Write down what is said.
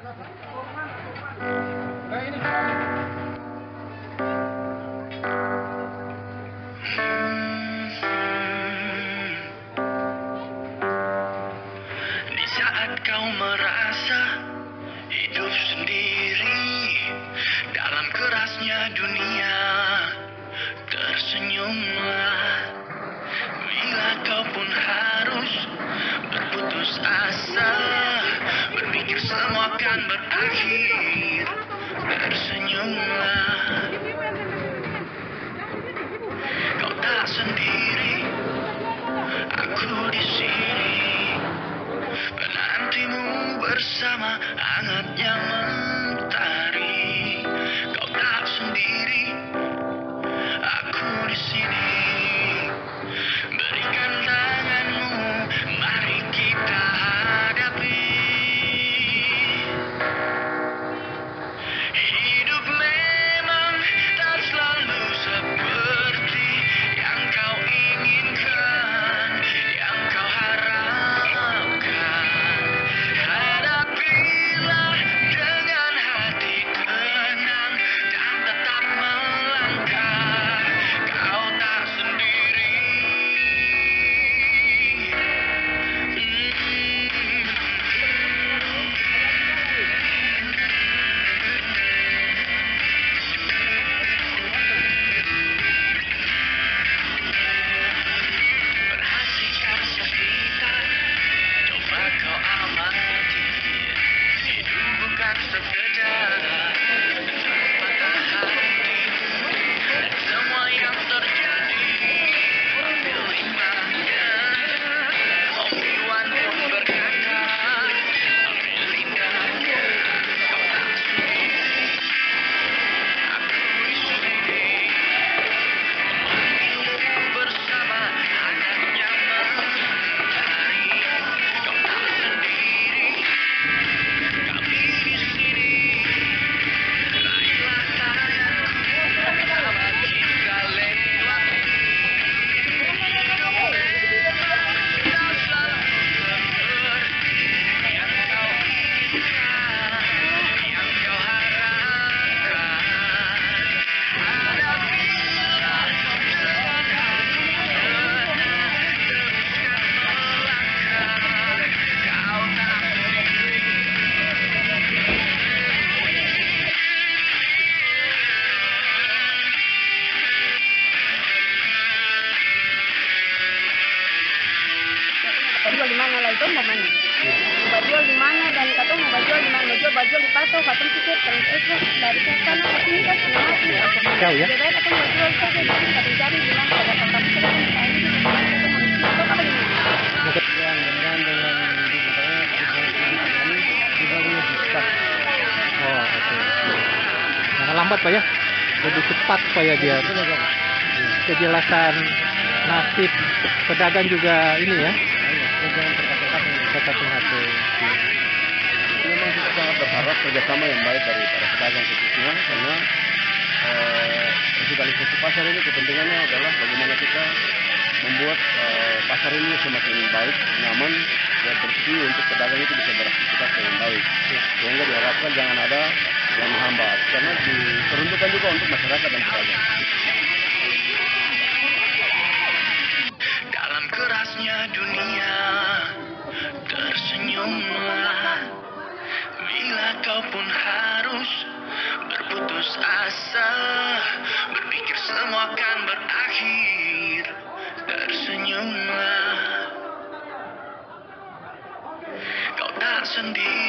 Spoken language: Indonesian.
Di saat kau merasa hidup sendiri dalam kerasnya dunia, tersenyumlah. Bila kau pun harus berputus asa, berpikir semua akan berakhir, tersenyumlah. Kau tak sendiri, aku di sini, menantimu bersama hangatnya mentari. Kau tak sendiri, aku di sini. Berikan tanganmu, mari kita hadapi. Hidup memang tak selalu seperti yang kau inginkan, yang kau harapkan. Hadapilah dengan hati tenang dan tetap melangkah. Kau tak sendiri. Perhatikan sekitar, coba kau amati. Hidup bukan sekedar patah hati. Dan semua yang terjadi, ambil hikmahnya. Obi-Wan pun berkata, ambil indahnya. Kau tak sendiri, aku di sini. Memanggilmu bersama hangatnya mentari. Kau tak sendiri, kami di sini. Raihlah tanganku, bersama kita lewati. Hidup memang tak selalu seperti yang kau inginkan, yang kau harapkan. Hadapilah dengan hati tenang, teruskan melangkah. Kau tak sendiri. Jual di mana lah itu mau mana? Mau jual di mana dan kata mau jual di mana? Mau jual di Pato, kata tiket transfer dari sana ke sini kan sudah mati. Jauh ya? Jadi kata mau jual saja di sini, kata cari di mana? Kata kamu sudah kan saya ini di mana? Kata mau itu apa di mana? Oh, oke. Jangan lambat Pak ya, lebih cepat supaya dia kejelasan nasib pedagang juga ini ya. Hati-hati. Memang kita sangat berharap kerjasama yang baik dari para pedagang khususnya, karena revitalisasi pasar ini kepentingannya adalah bagaimana kita membuat pasar ini semakin baik, nyaman, dan bersih untuk pedagang itu bisa beraktivitas dengan baik. Sehingga diharapkan jangan ada yang menghambat, karena diperuntukkan juga untuk masyarakat dan pedagang. Dalam kerasnya dunia, tersenyumlah. Bila kau pun harus berputus asa, berpikir semua akan berakhir, tersenyumlah. Kau tak sendiri.